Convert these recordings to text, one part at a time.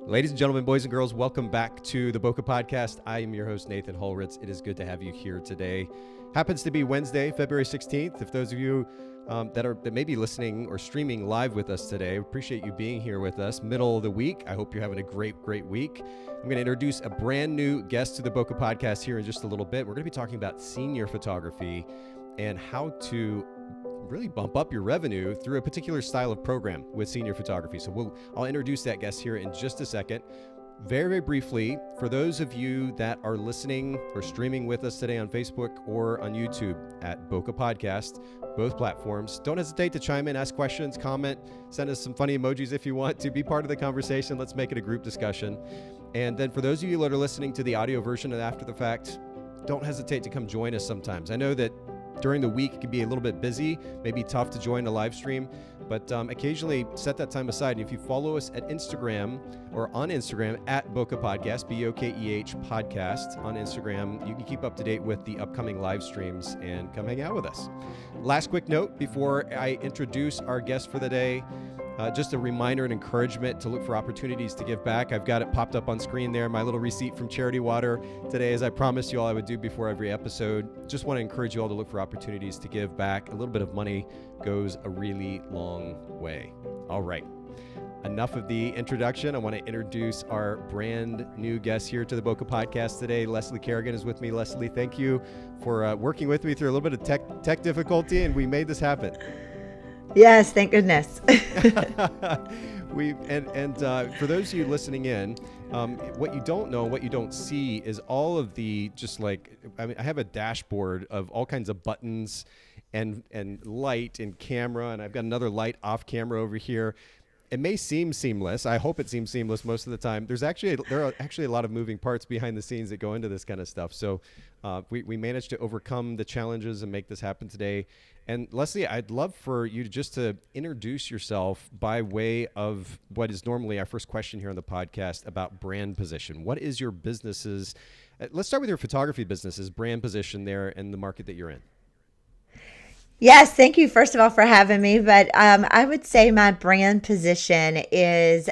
Ladies and gentlemen, boys and girls, welcome back to the Bokeh Podcast. I am your host, Nathan Holritz. It is good to have you here today. Happens to be Wednesday, February 16th. If those of you that may be listening or streaming live with us today, appreciate you being here with us. Middle of the week. I hope you're having a great week. I'm going to introduce a brand new guest to the Bokeh Podcast here in just a little bit. We're going to be talking about senior photography and how to really bump up your revenue through a particular style of program with senior photography. So I'll introduce that guest here in just a second. Very briefly, for those of you that are listening or streaming with us today on Facebook or on YouTube at Bokeh Podcast, both platforms, don't hesitate to chime in, ask questions, comment, send us some funny emojis if you want to be part of the conversation. Let's make it a group discussion. And then for those of you that are listening to the audio version and after the fact, don't hesitate to come join us sometimes. I know that during the week, it can be a little bit busy, maybe tough to join a live stream, but occasionally set that time aside. And if you follow us at Instagram or on Instagram at Bokeh Podcast, B-O-K-E-H podcast on Instagram, you can keep up to date with the upcoming live streams and come hang out with us. Last quick note before I introduce our guest for the day. Just a reminder and encouragement to look for opportunities to give back. I've got it popped up on screen there, my little receipt from Charity Water today, as I promised you all I would do before every episode. Just want to encourage you all to look for opportunities to give back. A little bit of money goes a really long way. All right. Enough of the introduction. I want to introduce our brand new guest here to the Bokeh Podcast today. Leslie Kerrigan is with me. Leslie, thank you for working with me through a little bit of tech difficulty, and we made this happen. Yes, thank goodness. For those of you listening in, what you don't know, what you don't see is all of the I have a dashboard of all kinds of buttons and light and camera, and I've got another light off camera over here. It may seem seamless. I hope it seems seamless most of the time. There are actually a lot of moving parts behind the scenes that go into this kind of stuff. So we managed to overcome the challenges and make this happen today. And Leslie, I'd love for you to introduce yourself by way of what is normally our first question here on the podcast about brand position. What is your business's, let's start with your photography business's brand position there in the market that you're in. Yes, thank you first of all for having me. But I would say my brand position is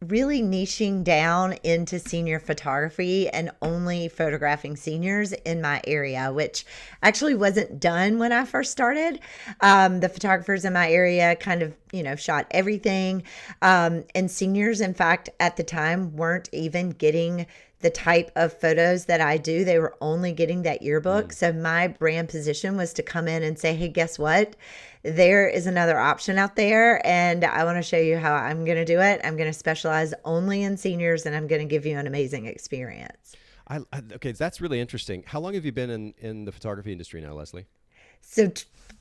really niching down into senior photography and only photographing seniors in my area, which actually wasn't done when I first started. The photographers in my area kind of, shot everything. And seniors, in fact, at the time weren't even getting the type of photos that I do. They were only getting that yearbook. So my brand position was to come in and say, hey, guess what? There is another option out there, and I want to show you how I'm going to do it. I'm going to specialize only in seniors, and I'm going to give you an amazing experience. Okay, that's really interesting. How long have you been in the photography industry now, Leslie? So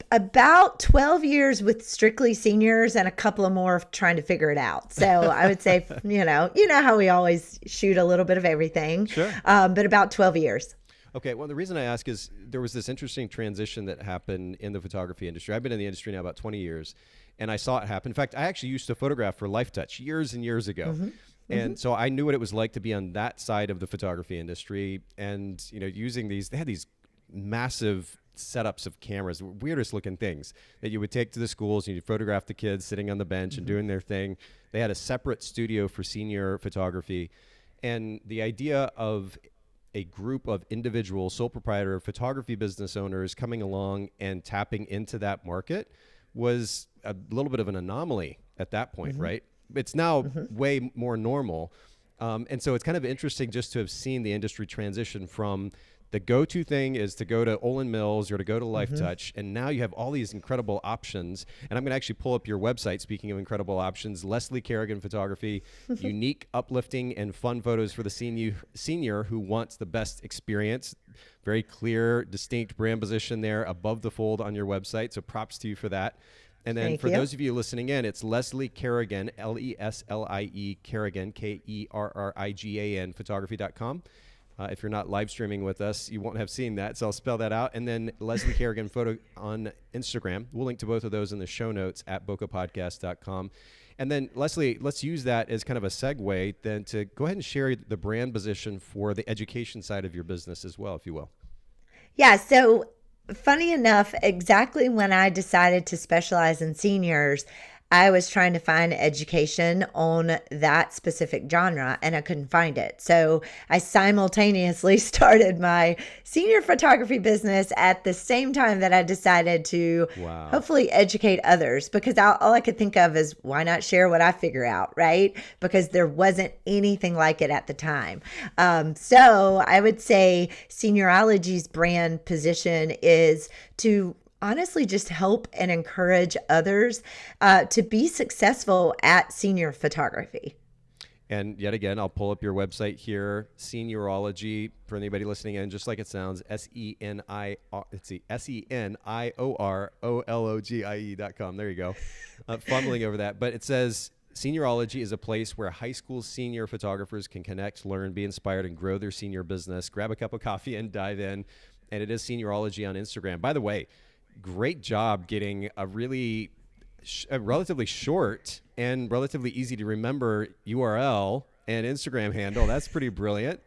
about 12 years with strictly seniors and a couple of more trying to figure it out. So I would say, you know how we always shoot a little bit of everything, sure. But about 12 years. Okay, well, the reason I ask is there was this interesting transition that happened in the photography industry. I've been in the industry now about 20 years, and I saw it happen. In fact, I actually used to photograph for LifeTouch years and years ago. Mm-hmm. And so I knew what it was like to be on that side of the photography industry and, using they had these massive setups of cameras, weirdest looking things that you would take to the schools and you'd photograph the kids sitting on the bench and doing their thing. They had a separate studio for senior photography. And the idea of a group of individual sole proprietor photography business owners coming along and tapping into that market was a little bit of an anomaly at that point, right? It's now way more normal. And so it's kind of interesting just to have seen the industry transition from the go-to thing is to go to Olin Mills or to go to LifeTouch. And now you have all these incredible options. And I'm going to actually pull up your website, speaking of incredible options, Leslie Kerrigan Photography, unique, uplifting, and fun photos for the senior who wants the best experience. Very clear, distinct brand position there above the fold on your website. So props to you for that. And then for those of you listening in, it's Leslie Kerrigan, Leslie Kerrigan, Kerrigan, photography.com. If you're not live streaming with us, you won't have seen that. So I'll spell that out. And then Leslie Kerrigan Photo on Instagram. We'll link to both of those in the show notes at bokehpodcast.com. And then, Leslie, let's use that as kind of a segue then to go ahead and share the brand position for the education side of your business as well, if you will. Yeah. So funny enough, exactly when I decided to specialize in seniors, I was trying to find education on that specific genre and I couldn't find it. So I simultaneously started my senior photography business at the same time that I decided to hopefully educate others, because all I could think of is, why not share what I figure out, right? Because there wasn't anything like it at the time. So I would say Seniorology's brand position is to honestly just help and encourage others to be successful at senior photography. And yet again, I'll pull up your website here, Seniorology, for anybody listening in, just like it sounds, SeniorOrologie.com. There you go. Fumbling over that. But it says, Seniorology is a place where high school senior photographers can connect, learn, be inspired, and grow their senior business. Grab a cup of coffee and dive in. And it is Seniorology on Instagram. By the way, great job getting a relatively short and relatively easy to remember URL and Instagram handle. That's pretty brilliant.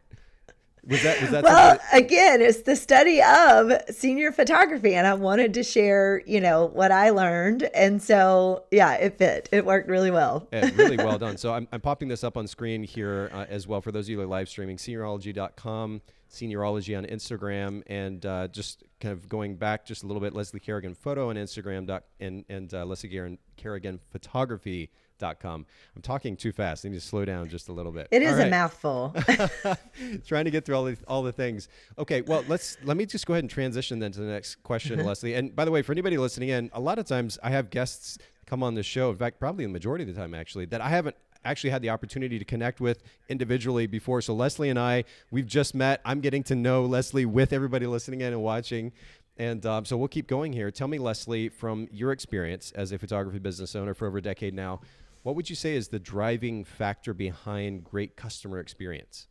Was that well, again, it's the study of senior photography, and I wanted to share, what I learned. And so, yeah, it fit. It worked really well. Yeah, really well done. So I'm popping this up on screen here as well for those of you who are live streaming, Seniorology.com, Seniorology on Instagram, and just kind of going back just a little bit, Leslie Kerrigan Photo on Instagram and Leslie Kerrigan Photography.com. I'm talking too fast. I need to slow down just a little bit. It is a mouthful. Trying to get through all the things. Okay, well, let me just go ahead and transition then to the next question, Leslie. And by the way, for anybody listening in, a lot of times I have guests come on the show, in fact, probably the majority of the time actually, that I haven't actually had the opportunity to connect with individually before. So Leslie and we've just met. I'm getting to know Leslie with everybody listening in and watching. And so we'll keep going here. Tell me, Leslie, from your experience as a photography business owner for over a decade now, what would you say is the driving factor behind great customer experience?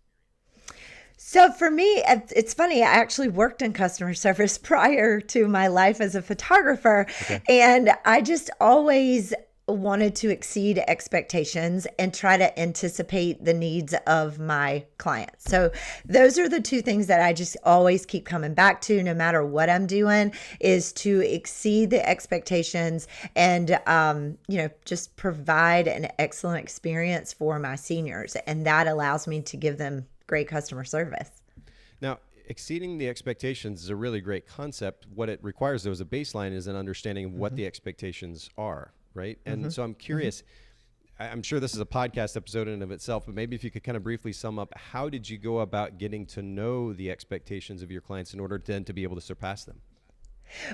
So for me, it's funny, I actually worked in customer service prior to my life as a photographer. Okay. And I just always wanted to exceed expectations and try to anticipate the needs of my clients. So those are the two things that I just always keep coming back to, no matter what I'm doing, is to exceed the expectations and, just provide an excellent experience for my seniors. And that allows me to give them great customer service. Now, exceeding the expectations is a really great concept. What it requires, though, as a baseline, is an understanding of what the expectations are. Right. And so I'm curious, I'm sure this is a podcast episode in and of itself, but maybe if you could kind of briefly sum up, how did you go about getting to know the expectations of your clients in order then to be able to surpass them?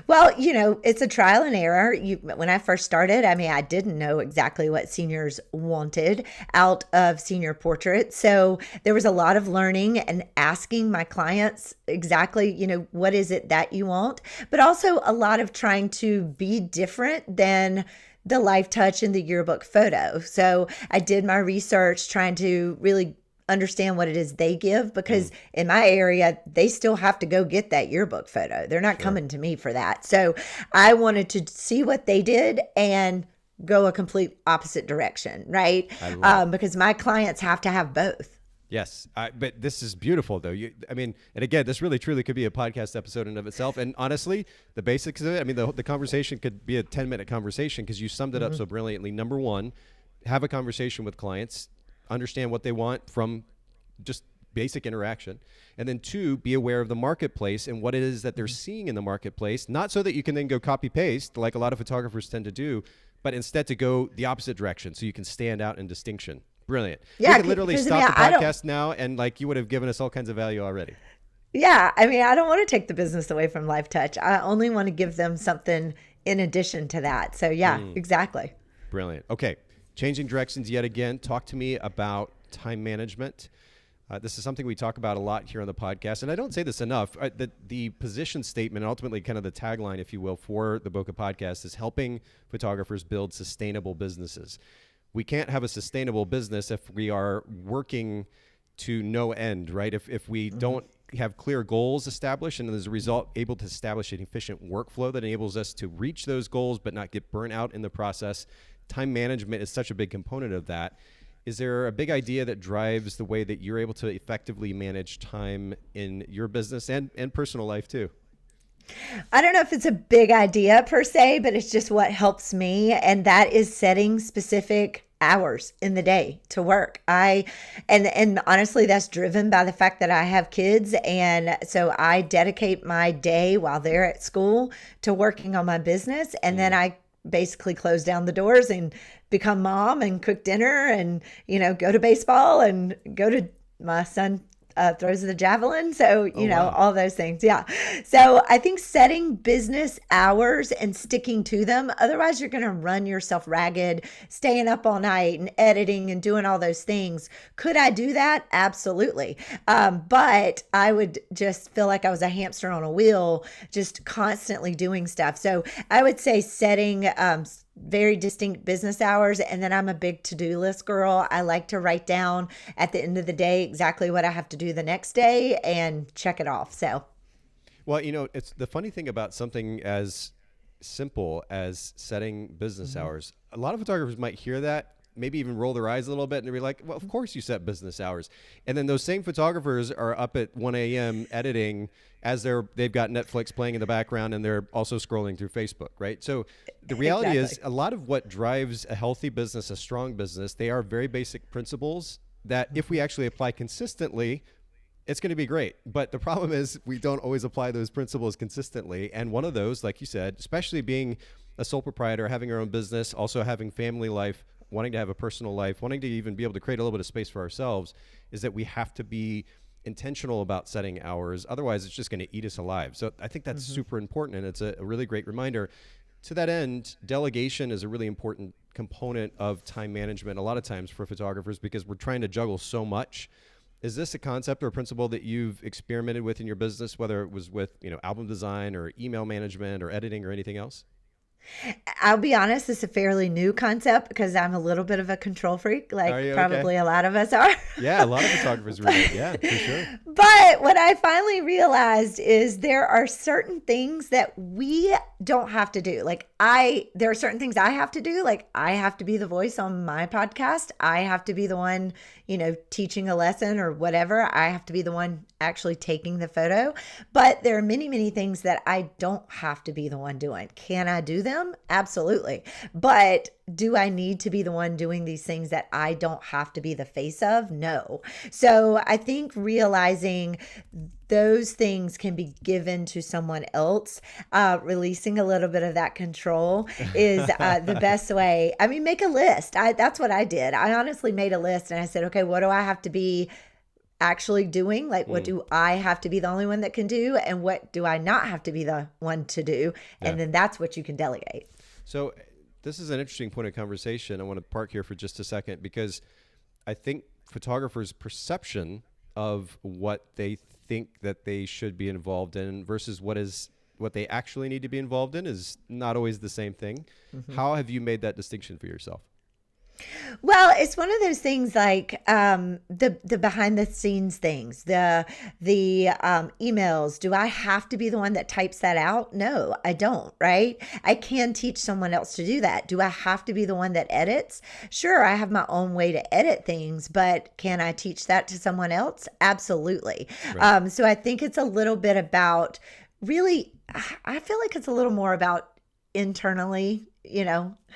Well, it's a trial and error. When I first started, I didn't know exactly what seniors wanted out of senior portraits. So there was a lot of learning and asking my clients exactly, what is it that you want, but also a lot of trying to be different than the life touch and the yearbook photo. So I did my research trying to really understand what it is they give, because in my area, they still have to go get that yearbook photo. They're not coming to me for that. So I wanted to see what they did and go a complete opposite direction, right? Because my clients have to have both. Yes, but this is beautiful, though. And again, this really, truly could be a podcast episode in and of itself. And honestly, the basics of it, the conversation could be a 10-minute conversation, because you summed it up so brilliantly. Number one, have a conversation with clients, understand what they want from just basic interaction. And then two, be aware of the marketplace and what it is that they're seeing in the marketplace, not so that you can then go copy paste like a lot of photographers tend to do, but instead to go the opposite direction so you can stand out in distinction. Brilliant. Yeah, we could literally stop the podcast now and you would have given us all kinds of value already. Yeah. I don't want to take the business away from Life Touch. I only want to give them something in addition to that. So yeah, exactly. Brilliant. Okay. Changing directions yet again. Talk to me about time management. This is something we talk about a lot here on the podcast, and I don't say this enough. The position statement, and ultimately kind of the tagline, if you will, for the Bokeh Podcast is helping photographers build sustainable businesses. We can't have a sustainable business if we are working to no end, right? If we don't have clear goals established, and as a result, able to establish an efficient workflow that enables us to reach those goals but not get burnt out in the process. Time management is such a big component of that. Is there a big idea that drives the way that you're able to effectively manage time in your business and personal life too? I don't know if it's a big idea per se, but it's just what helps me. And that is setting specific hours in the day to work. And honestly, that's driven by the fact that I have kids. And so I dedicate my day while they're at school to working on my business. And then I basically close down the doors and become mom and cook dinner and, go to baseball and go to my son throws the javelin. So, wow. all those things. Yeah. So I think setting business hours and sticking to them. Otherwise, you're going to run yourself ragged, staying up all night and editing and doing all those things. Could I do that? Absolutely. But I would just feel like I was a hamster on a wheel, just constantly doing stuff. So I would say setting very distinct business hours. And then I'm a big to-do list girl. I like to write down at the end of the day exactly what I have to do the next day and check it off. So, well, it's the funny thing about something as simple as setting business hours. A lot of photographers might hear that, maybe even roll their eyes a little bit and be like, well, of course you set business hours. And then those same photographers are up at 1 a.m. editing as they've got Netflix playing in the background and they're also scrolling through Facebook, right? So the reality is a lot of what drives a healthy business, a strong business, they are very basic principles that if we actually apply consistently, it's going to be great. But the problem is we don't always apply those principles consistently. And one of those, like you said, especially being a sole proprietor, having our own business, also having family life, wanting to have a personal life, wanting to even be able to create a little bit of space for ourselves, is that we have to be intentional about setting hours. Otherwise, it's just going to eat us alive. So I think that's super important. And it's a really great reminder. To that end, delegation is a really important component of time management a lot of times for photographers because we're trying to juggle so much. Is this a concept or a principle that you've experimented with in your business, whether it was with album design or email management or editing or anything else? I'll be honest, it's a fairly new concept because I'm a little bit of a control freak, like probably a lot of us are. Yeah, a lot of photographers really. Yeah, for sure. But what I finally realized is there are certain things that we don't have to do. There are certain things I have to do. Like I have to be the voice on my podcast. I have to be the one, teaching a lesson or whatever. I have to be the one actually taking the photo. But there are many, many things that I don't have to be the one doing. Can I do them? Absolutely. But do I need to be the one doing these things that I don't have to be the face of? No. So I think realizing those things can be given to someone else, releasing a little bit of that control is the best way. I mean, make a list. That's what I did. I honestly made a list and I said, okay, what do I have to be actually doing? Like, what do I have to be the only one that can do? And what do I not have to be the one to do? And then that's what you can delegate. So this is an interesting point of conversation. I want to park here for just a second because I think photographers' perception of what they think that they should be involved in versus what they actually need to be involved in is not always the same thing. How have you made that distinction for yourself? Well, it's one of those things like the behind the scenes things, the emails. Do I have to be the one that types that out? No, I don't, right? I can teach someone else to do that. Do I have to be the one that edits? Sure, I have my own way to edit things, but can I teach that to someone else? Absolutely. Right. So I think it's a little bit about really, I feel like it's a little more about internally,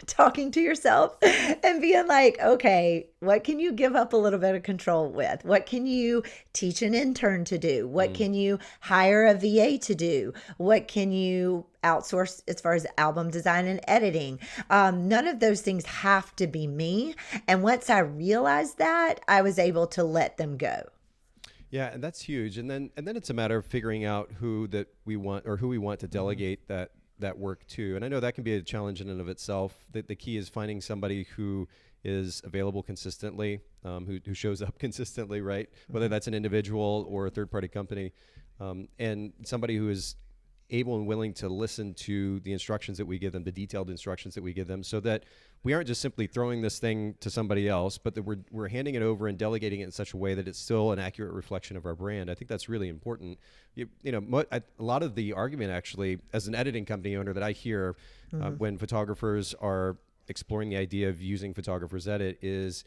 talking to yourself and being like, okay, what can you give up a little bit of control with? What can you teach an intern to do? What can you hire a VA to do? What can you outsource as far as album design and editing? None of those things have to be me. And once I realized that, I was able to let them go. Yeah, and that's huge. And then it's a matter of figuring out who we want to delegate that work to. And I know that can be a challenge in and of itself. The key is finding somebody who is available consistently, who shows up consistently, right? Whether that's an individual or a third-party company, and somebody who is able and willing to listen to the instructions that we give them, the detailed instructions that we give them, so that we aren't just simply throwing this thing to somebody else, but that we're handing it over and delegating it in such a way that it's still an accurate reflection of our brand. I think that's really important. A lot of the argument actually, as an editing company owner, that I hear when photographers are exploring the idea of using Photographers Edit is,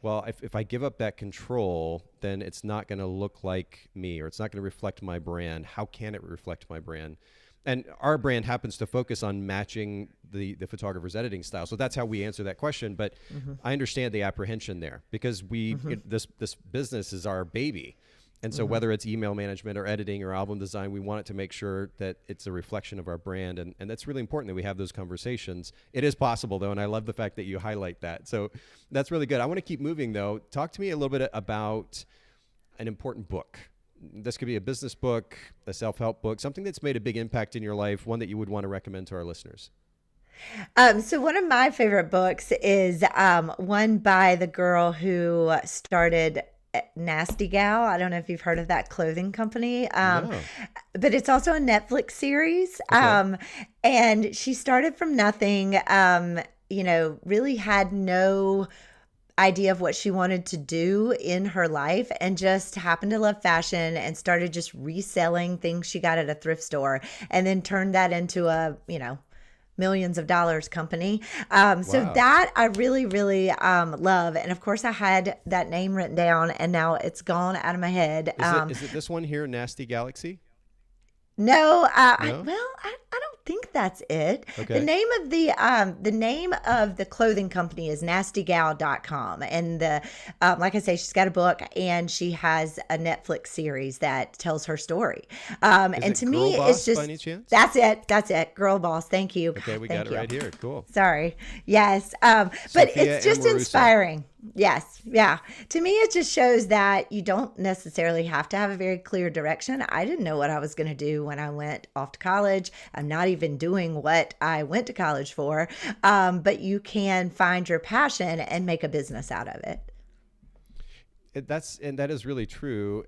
well, if I give up that control, then it's not going to look like me, or it's not going to reflect my brand. How can it reflect my brand? And our brand happens to focus on matching the photographer's editing style. So that's how we answer that question. But I understand the apprehension there, because this business is our baby. And so whether it's email management or editing or album design, we want it to make sure that it's a reflection of our brand. And that's really important that we have those conversations. It is possible, though, and I love the fact that you highlight that. So that's really good. I want to keep moving, though. Talk to me a little bit about an important book. This could be a business book, a self-help book, something that's made a big impact in your life, one that you would want to recommend to our listeners. So one of my favorite books is one by the girl who started Nastygal. I don't know if you've heard of that clothing company, No. but it's also a Netflix series. Okay. And she started from nothing, really had no idea of what she wanted to do in her life, and just happened to love fashion and started just reselling things she got at a thrift store, and then turned that into a, millions of dollars company. So Wow. that I really, really love. And of course I had that name written down and now it's gone out of my head. Is it this one here, Nasty Galaxy? No, No? I don't think that's it. Okay. The name of the clothing company is nastygal.com. And like I say, she's got a book and she has a Netflix series that tells her story. Is And it to Girl me, Boss it's just, by any chance? that's it. Girl Boss. Thank you. Okay, we Thank got it you. right here. Cool. Sorry. Yes. But Sophia it's just Amoruso. inspiring. Yes. Yeah. To me, it just shows that you don't necessarily have to have a very clear direction. I didn't know what I was going to do when I went off to college. I'm not even doing what I went to college for. But you can find your passion and make a business out of it. That is really true.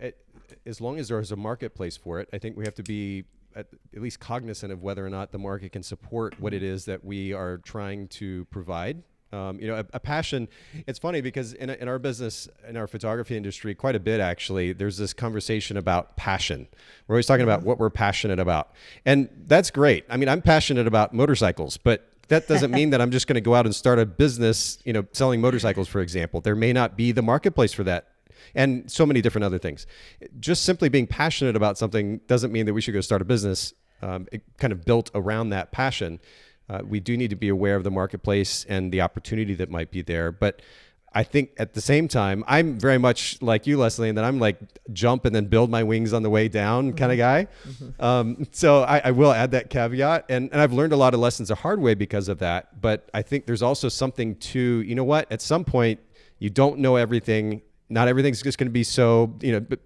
As long as there's a marketplace for it, I think we have to be at least cognizant of whether or not the market can support what it is that we are trying to provide. A passion. It's funny because in our business, in our photography industry, quite a bit actually, there's this conversation about passion. We're always talking about what we're passionate about. And that's great. I mean, I'm passionate about motorcycles, but that doesn't mean that I'm just going to go out and start a business, selling motorcycles, for example. There may not be the marketplace for that. And so many different other things. Just simply being passionate about something doesn't mean that we should go start a business kind of built around that passion. We do need to be aware of the marketplace and the opportunity that might be there. But I think at the same time, I'm very much like you, Leslie, in that I'm like jump and then build my wings on the way down kind of guy. So I will add that caveat. And I've learned a lot of lessons the hard way because of that. But I think there's also something to, at some point, you don't know everything. Not everything's just going to be so,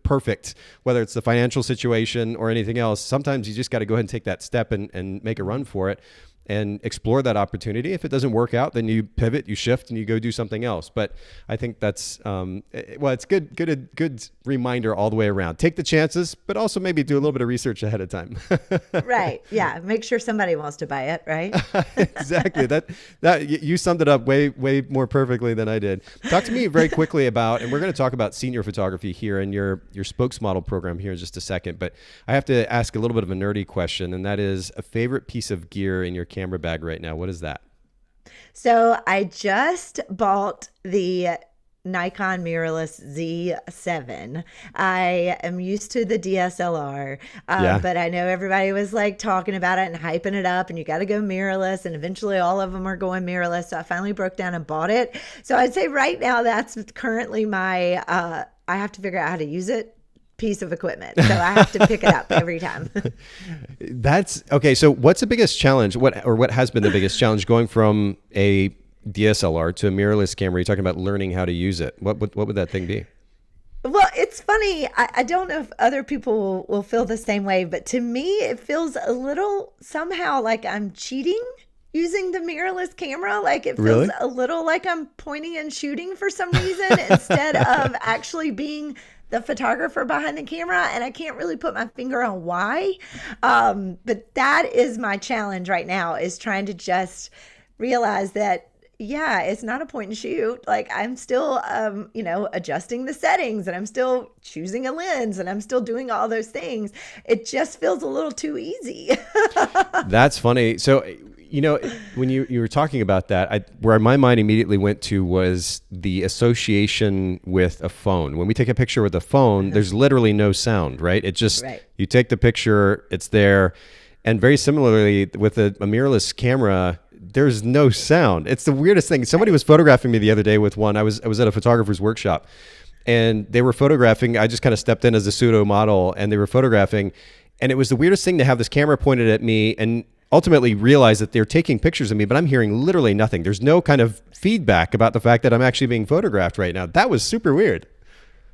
perfect, whether it's the financial situation or anything else. Sometimes you just got to go ahead and take that step and make a run for it and explore that opportunity. If it doesn't work out, then you pivot, you shift, and you go do something else. But I think that's, it's good reminder all the way around. Take the chances, but also maybe do a little bit of research ahead of time. Right. Yeah. Make sure somebody wants to buy it. Right. Exactly. That you summed it up way more perfectly than I did. Talk to me very quickly about, and we're going to talk about senior photography here and your Spokesmodel program here in just a second. But I have to ask a little bit of a nerdy question, and that is a favorite piece of gear in your camera bag right now. What is that? So I just bought the Nikon mirrorless Z7. I am used to the DSLR, but I know everybody was like talking about it and hyping it up, and you got to go mirrorless, and eventually all of them are going mirrorless. So I finally broke down and bought it. So I'd say right now that's currently my, I have to figure out how to use it piece of equipment. So I have to pick it up every time. That's okay. So what's the biggest challenge? What has been the biggest challenge going from a DSLR to a mirrorless camera? You're talking about learning how to use it. What would that thing be? Well, it's funny. I don't know if other people will feel the same way, but to me, it feels a little somehow like I'm cheating using the mirrorless camera. Like it feels Really? a little like I'm pointing and shooting for some reason instead of actually being the photographer behind the camera. And I can't really put my finger on why. But that is my challenge right now, is trying to just realize that, yeah, it's not a point and shoot. Like I'm still, adjusting the settings, and I'm still choosing a lens, and I'm still doing all those things. It just feels a little too easy. That's funny. So, when you were talking about that, where my mind immediately went to was the association with a phone. When we take a picture with a phone, there's literally no sound, right? It just, Right. You take the picture, it's there. And very similarly with a mirrorless camera, there's no sound. It's the weirdest thing. Somebody was photographing me the other day with one. I was at a photographer's workshop, and they were photographing. I just kind of stepped in as a pseudo model, and they were photographing. And it was the weirdest thing to have this camera pointed at me and ultimately realize that they're taking pictures of me, but I'm hearing literally nothing. There's no kind of feedback about the fact that I'm actually being photographed right now. That was super weird.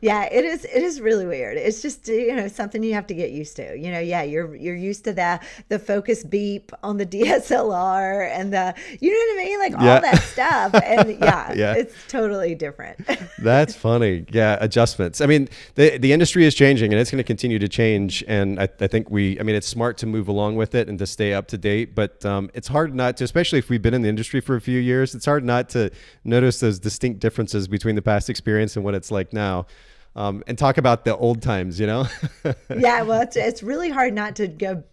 Yeah, it is. It is really weird. It's just, something you have to get used to. Yeah, you're used to the focus beep on the DSLR and the, you know what I mean? Like all that stuff. And yeah, it's totally different. That's funny. Yeah, adjustments. I mean, the industry is changing and it's going to continue to change. And I think it's smart to move along with it and to stay up to date. But it's hard not to, especially if we've been in the industry for a few years, it's hard not to notice those distinct differences between the past experience and what it's like now. And talk about the old times, Yeah, well, it's really hard not to go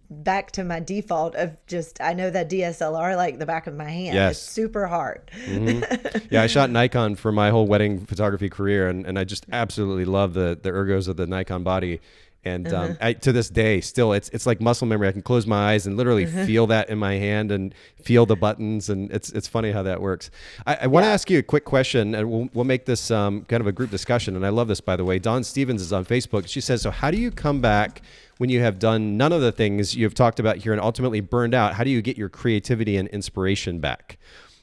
back to my default of just, I know that DSLR like the back of my hand. Yes. It's super hard. Mm-hmm. Yeah, I shot Nikon for my whole wedding photography career, and I just absolutely love the ergos of the Nikon body. And to this day, still, it's like muscle memory. I can close my eyes and literally feel that in my hand and feel the buttons. And it's funny how that works. I want to ask you a quick question, and we'll make this kind of a group discussion. And I love this, by the way. Dawn Stevens is on Facebook. She says, so how do you come back when you have done none of the things you've talked about here and ultimately burned out? How do you get your creativity and inspiration back?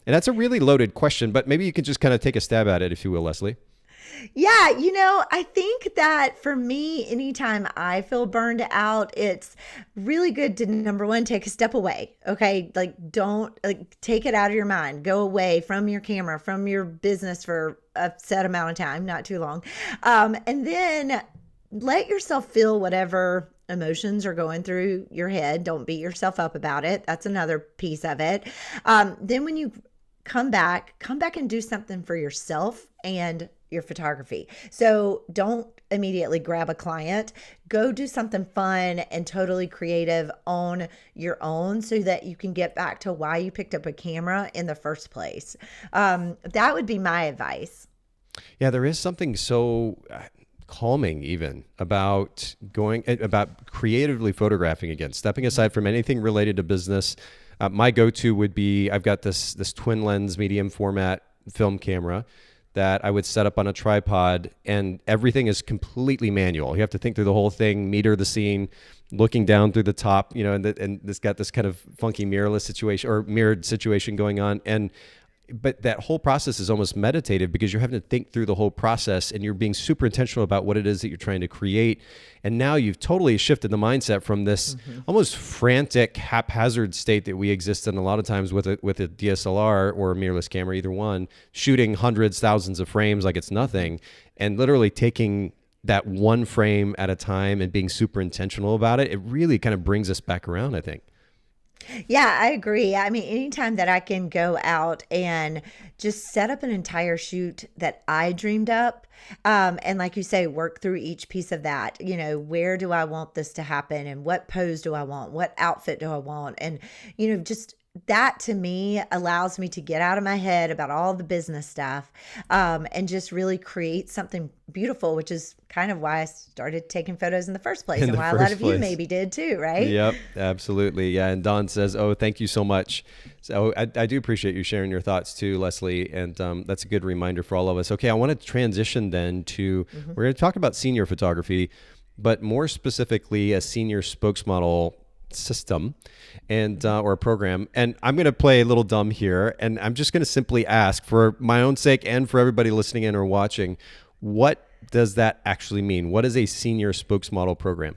And that's a really loaded question, but maybe you can just kind of take a stab at it, if you will, Leslie. Yeah, I think that for me, anytime I feel burned out, it's really good to, number one, take a step away. Okay. Like don't take it out of your mind, go away from your camera, from your business for a set amount of time, not too long. And then let yourself feel whatever emotions are going through your head. Don't beat yourself up about it. That's another piece of it. Then when you come back and do something for yourself and your photography. So don't immediately grab a client, go do something fun and totally creative on your own so that you can get back to why you picked up a camera in the first place. That would be my advice. Yeah, there is something so calming even about creatively photographing again, stepping aside from anything related to business. My go-to would be, I've got this twin lens medium format film camera that I would set up on a tripod, and everything is completely manual. You have to think through the whole thing, meter the scene, looking down through the top, and it's got this kind of funky mirrorless situation or mirrored situation going on. But that whole process is almost meditative because you're having to think through the whole process and you're being super intentional about what it is that you're trying to create. And now you've totally shifted the mindset from this almost frantic, haphazard state that we exist in a lot of times with a DSLR or a mirrorless camera, either one, shooting hundreds, thousands of frames like it's nothing, and literally taking that one frame at a time and being super intentional about it. It really kind of brings us back around, I think. Yeah, I agree. I mean, anytime that I can go out and just set up an entire shoot that I dreamed up, and like you say, work through each piece of that, where do I want this to happen and what pose do I want? What outfit do I want? And, just that to me allows me to get out of my head about all the business stuff, and just really create something beautiful, which is kind of why I started taking photos in the first place and why a lot of you maybe did too, right? Yep, absolutely. Yeah. And Dawn says, oh, thank you so much. So I do appreciate you sharing your thoughts too, Leslie. And that's a good reminder for all of us. Okay. I want to transition then to, we're going to talk about senior photography, but more specifically a senior spokesmodel system and or a program. And I'm going to play a little dumb here, and I'm just going to simply ask, for my own sake and for everybody listening in or watching, what does that actually mean? What is a senior spokesmodel program?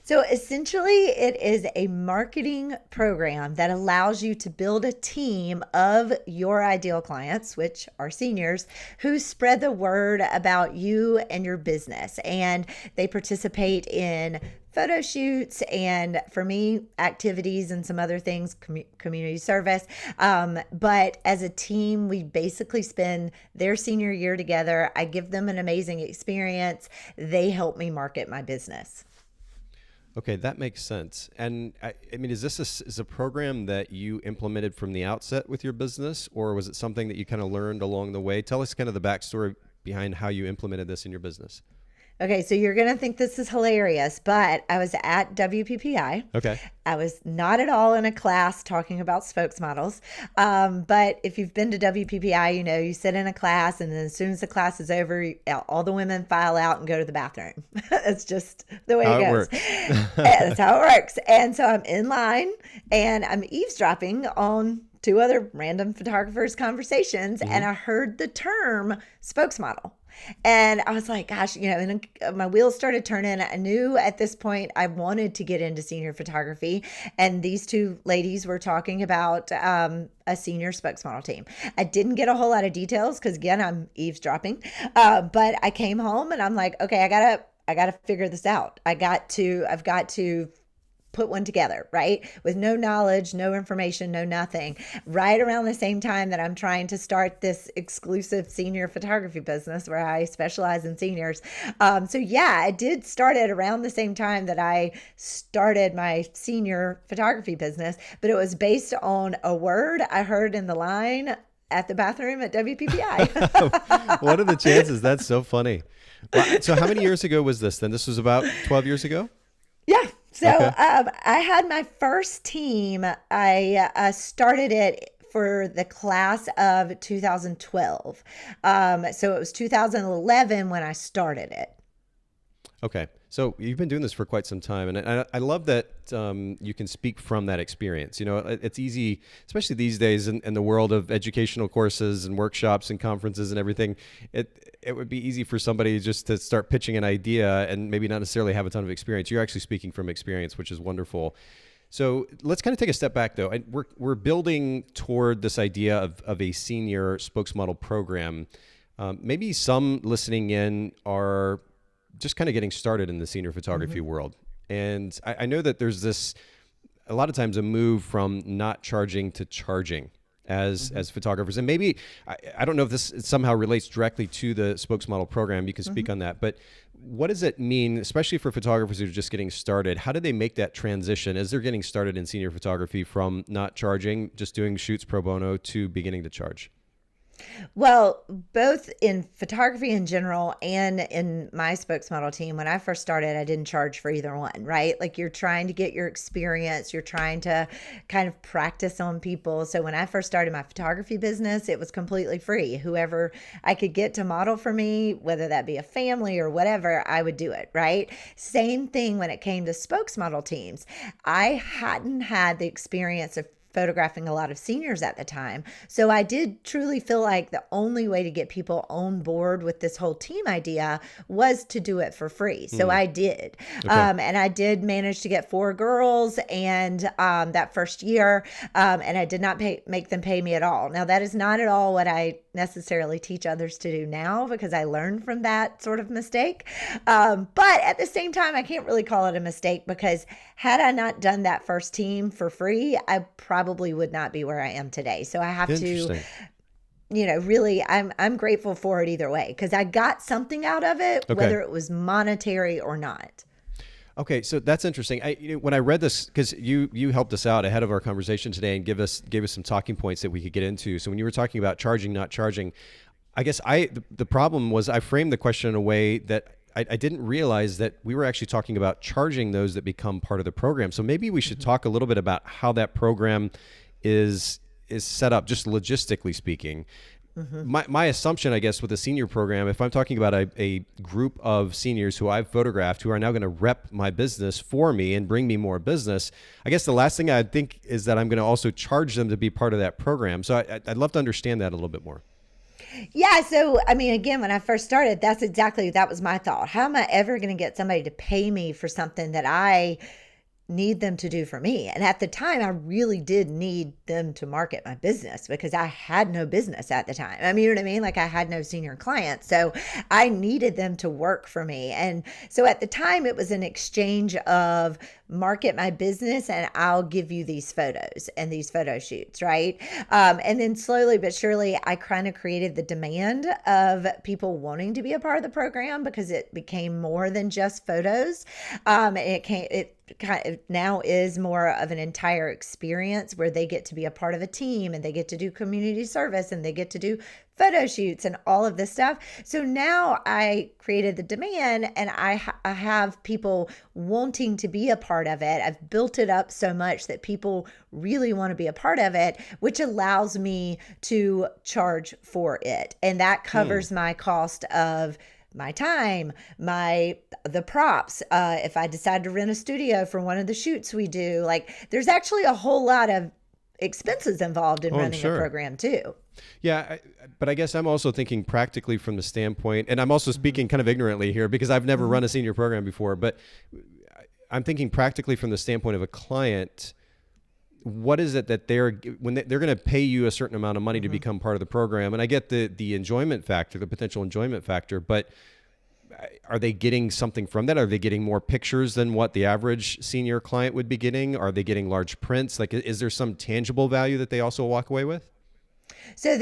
So essentially, it is a marketing program that allows you to build a team of your ideal clients, which are seniors, who spread the word about you and your business. And they participate in photo shoots and, for me, activities and some other things, community service. But as a team, we basically spend their senior year together. I give them an amazing experience. They help me market my business. Okay, that makes sense. And I mean, is this a program that you implemented from the outset with your business, or was it something that you kind of learned along the way? Tell us kind of the backstory behind how you implemented this in your business. Okay, so you're going to think this is hilarious, but I was at WPPI. Okay. I was not at all in a class talking about spokesmodels. But if you've been to WPPI, you know, you sit in a class and then as soon as the class is over, all the women file out and go to the bathroom. That's just the way it goes. That's how it works. And so I'm in line and I'm eavesdropping on two other random photographers' conversations, and I heard the term spokesmodel. And I was like, gosh, you know, and my wheels started turning. I knew at this point I wanted to get into senior photography. And these two ladies were talking about a senior spokesmodel team. I didn't get a whole lot of details because, again, I'm eavesdropping. But I came home and I'm like, okay, I gotta figure this out. I've got to put one together, right? With no knowledge, no information, no nothing, right around the same time that I'm trying to start this exclusive senior photography business where I specialize in seniors. So yeah, I did start it around the same time that I started my senior photography business, but it was based on a word I heard in the line at the bathroom at WPPI. What are the chances? That's so funny. So how many years ago was this then? This was about 12 years ago? Yeah. So Okay. I had my first team. I started it for the class of 2012. So it was 2011 when I started it. Okay. So you've been doing this for quite some time, and I love that you can speak from that experience. You know, it's easy, especially these days in the world of educational courses and workshops and conferences and everything. It would be easy for somebody just to start pitching an idea and maybe not necessarily have a ton of experience. You're actually speaking from experience, which is wonderful. So let's kind of take a step back, though. We're building toward this idea of a senior spokesmodel program. Maybe some listening in are just kind of getting started in the senior photography world. And I know that there's this, a lot of times, a move from not charging to charging as photographers. And maybe, I don't know if this somehow relates directly to the spokesmodel program. You can speak on that. But what does it mean, especially for photographers who are just getting started? How do they make that transition as they're getting started in senior photography from not charging, just doing shoots pro bono, to beginning to charge? Well, both in photography in general and in my spokesmodel team, when I first started, I didn't charge for either one, right? Like, you're trying to get your experience, you're trying to kind of practice on people. So when I first started my photography business, it was completely free. Whoever I could get to model for me, whether that be a family or whatever, I would do it, right? Same thing when it came to spokesmodel teams. I hadn't had the experience of photographing a lot of seniors at the time. So I did truly feel like the only way to get people on board with this whole team idea was to do it for free. So I did. Okay. And I did manage to get 4 girls and that first year. And I did not make them pay me at all. Now, that is not at all what I necessarily teach others to do now, because I learned from that sort of mistake. But at the same time, I can't really call it a mistake, because had I not done that first team for free, I probably would not be where I am today. So I have to, you know, really, I'm grateful for it either way, because I got something out of it, whether it was monetary or not. Okay, so that's interesting. When I read this, because you helped us out ahead of our conversation today and gave us some talking points that we could get into. So when you were talking about charging, not charging, I guess the problem was I framed the question in a way that I didn't realize that we were actually talking about charging those that become part of the program. So maybe we should talk a little bit about how that program is set up, just logistically speaking. My assumption, I guess, with a senior program, if I'm talking about a group of seniors who I've photographed who are now going to rep my business for me and bring me more business, I guess the last thing I'd think is that I'm going to also charge them to be part of that program. So I'd love to understand that a little bit more. Yeah. So, I mean, again, when I first started, that was my thought. How am I ever going to get somebody to pay me for something that I need them to do for me? And at the time, I really did need them to market my business, because I had no business at the time. I mean, you know what I mean? Like, I had no senior clients. So I needed them to work for me. And so at the time, it was an exchange of market my business and I'll give you these photos and these photo shoots, right? And then slowly but surely, I kind of created the demand of people wanting to be a part of the program, because it became more than just photos. It kind of now is more of an entire experience where they get to be a part of a team, and they get to do community service, and they get to do photo shoots and all of this stuff. So now I created the demand, and I have people wanting to be a part of it. I've built it up so much that people really want to be a part of it, which allows me to charge for it. And that covers my cost of my time, the props. If I decide to rent a studio for one of the shoots we do, like there's actually a whole lot of expenses involved in running a program too. Yeah, but I guess I'm also thinking practically from the standpoint, and I'm also speaking kind of ignorantly here because I've never run a senior program before, but I'm thinking practically from the standpoint of a client. What is it that they're going to pay you a certain amount of money to become part of the program? And I get the enjoyment factor, the potential enjoyment factor, but are they getting something from that? Are they getting more pictures than what the average senior client would be getting? Are they getting large prints? Like, is there some tangible value that they also walk away with? So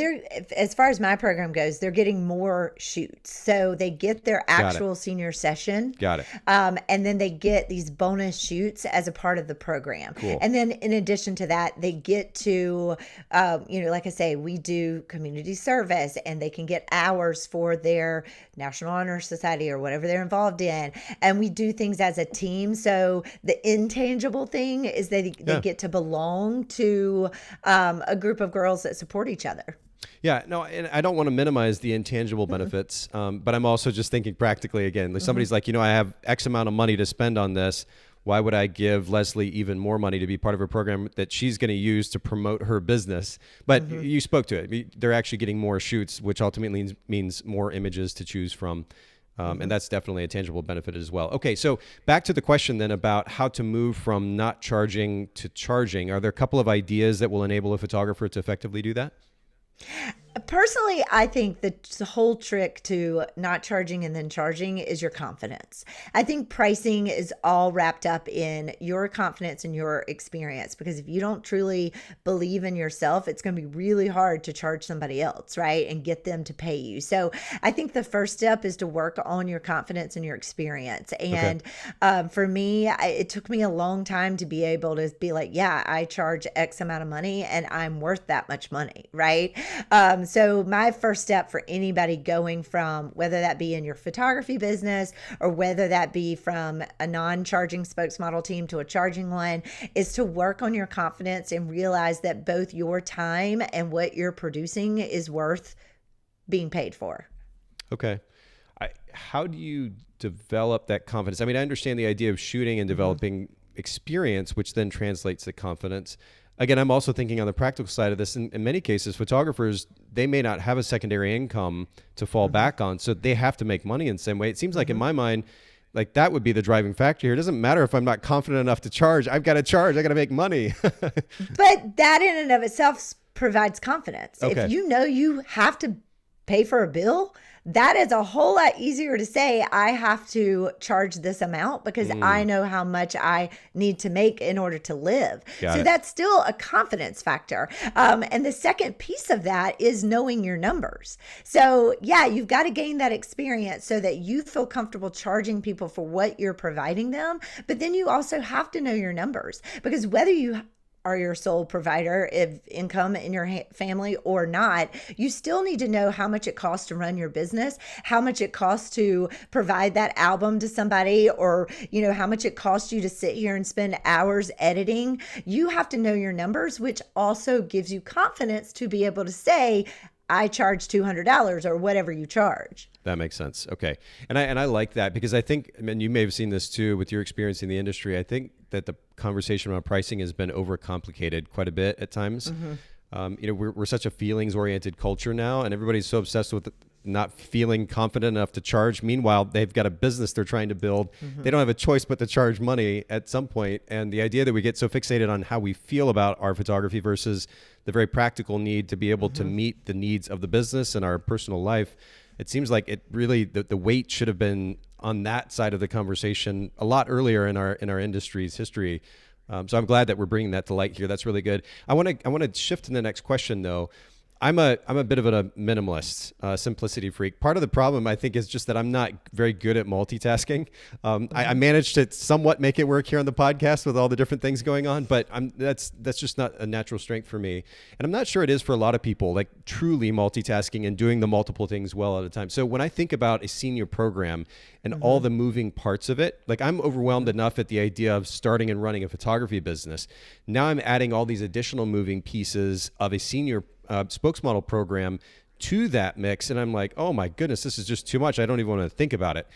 as far as my program goes, they're getting more shoots. So they get their actual senior session. Got it. And then they get these bonus shoots as a part of the program. Cool. And then in addition to that, they get to, like I say, we do community service, and they can get hours for their National Honor Society or whatever they're involved in. And we do things as a team. So the intangible thing is they get to belong to a group of girls that support each other. Yeah, no, and I don't want to minimize the intangible benefits, but I'm also just thinking practically again. Like somebody's like, I have X amount of money to spend on this. Why would I give Leslie even more money to be part of a program that she's going to use to promote her business? But you spoke to it. They're actually getting more shoots, which ultimately means more images to choose from. And that's definitely a tangible benefit as well. Okay, so back to the question then about how to move from not charging to charging. Are there a couple of ideas that will enable a photographer to effectively do that? Personally, I think the whole trick to not charging and then charging is your confidence. I think pricing is all wrapped up in your confidence and your experience, because if you don't truly believe in yourself, it's going to be really hard to charge somebody else, right? And get them to pay you. So I think the first step is to work on your confidence and your experience. And for me, it took me a long time to be able to be like, yeah, I charge X amount of money and I'm worth that much money, right? So my first step for anybody going from, whether that be in your photography business or whether that be from a non-charging spokesmodel team to a charging one, is to work on your confidence and realize that both your time and what you're producing is worth being paid for. Okay. How do you develop that confidence? I mean, I understand the idea of shooting and developing experience, which then translates to confidence. Again, I'm also thinking on the practical side of this. In many cases, photographers, they may not have a secondary income to fall back on, so they have to make money in the same way. It seems like in my mind, like that would be the driving factor here. It doesn't matter if I'm not confident enough to charge. I've got to charge. I got to make money. But that in and of itself provides confidence. Okay. If you know you have to pay for a bill, that is a whole lot easier to say, I have to charge this amount because I know how much I need to make in order to live. So that's still a confidence factor. And the second piece of that is knowing your numbers. So yeah, you've got to gain that experience so that you feel comfortable charging people for what you're providing them. But then you also have to know your numbers, because whether you are your sole provider of income in your family or not, you still need to know how much it costs to run your business, how much it costs to provide that album to somebody, or, how much it costs you to sit here and spend hours editing. You have to know your numbers, which also gives you confidence to be able to say, I charge $200 or whatever you charge. That makes sense. Okay. And I like that, because I think, and you may have seen this too with your experience in the industry, I think that the conversation around pricing has been overcomplicated quite a bit at times. We're such a feelings oriented culture now, and everybody's so obsessed with not feeling confident enough to charge. Meanwhile, they've got a business they're trying to build. They don't have a choice but to charge money at some point. And the idea that we get so fixated on how we feel about our photography versus the very practical need to be able to meet the needs of the business and our personal life, it seems like it really, the weight should have been on that side of the conversation a lot earlier in our industry's history. So I'm glad that we're bringing that to light here. That's really good. I want to shift to the next question though. I'm a bit of a minimalist, simplicity freak. Part of the problem, I think, is just that I'm not very good at multitasking. I managed to somewhat make it work here on the podcast with all the different things going on, but that's just not a natural strength for me. And I'm not sure it is for a lot of people, like truly multitasking and doing the multiple things well at a time. So when I think about a senior program and all the moving parts of it, like I'm overwhelmed enough at the idea of starting and running a photography business. Now I'm adding all these additional moving pieces of a senior spokesmodel program to that mix. And I'm like, oh my goodness, this is just too much. I don't even want to think about it.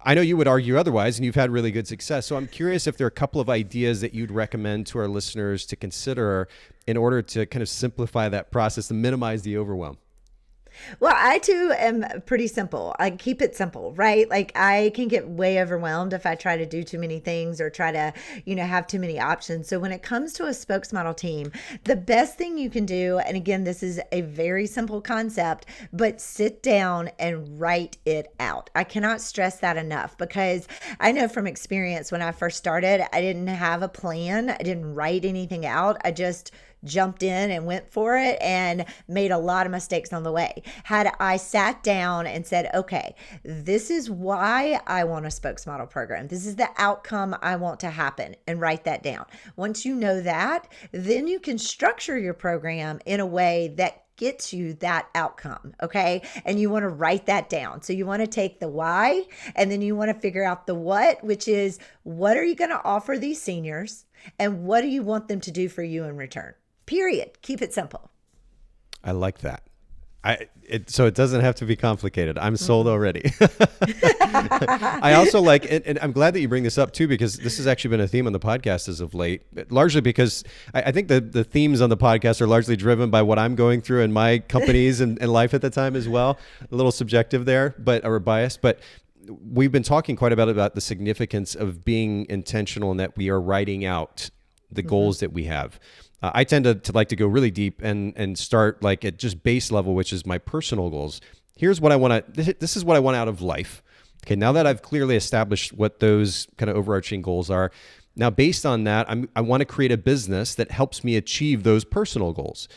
I know you would argue otherwise, and you've had really good success. So I'm curious if there are a couple of ideas that you'd recommend to our listeners to consider in order to kind of simplify that process and minimize the overwhelm. Well, I too am pretty simple. I keep it simple, right? Like I can get way overwhelmed if I try to do too many things or try to, have too many options. So when it comes to a spokesmodel team, the best thing you can do, and again, this is a very simple concept, but sit down and write it out. I cannot stress that enough because I know from experience when I first started, I didn't have a plan. I didn't write anything out. I just jumped in and went for it and made a lot of mistakes on the way. Had I sat down and said, okay, this is why I want a spokesmodel program. This is the outcome I want to happen, and write that down. Once you know that, then you can structure your program in a way that gets you that outcome, okay? And you want to write that down. So you want to take the why, and then you want to figure out the what, which is what are you going to offer these seniors, and what do you want them to do for you in return? Period. Keep it simple. I like that. So it doesn't have to be complicated. I'm sold already. I also like it, and I'm glad that you bring this up too, because this has actually been a theme on the podcast as of late, largely because I think the themes on the podcast are largely driven by what I'm going through in my companies and life at the time as well. A little subjective there, or biased, but we've been talking quite a bit about the significance of being intentional and that we are writing out the goals that we have. I tend to like to go really deep and start like at just base level, which is my personal goals. Here's what I want to, this is what I want out of life. Okay. Now that I've clearly established what those kind of overarching goals are, now based on that, I want to create a business that helps me achieve those personal goals.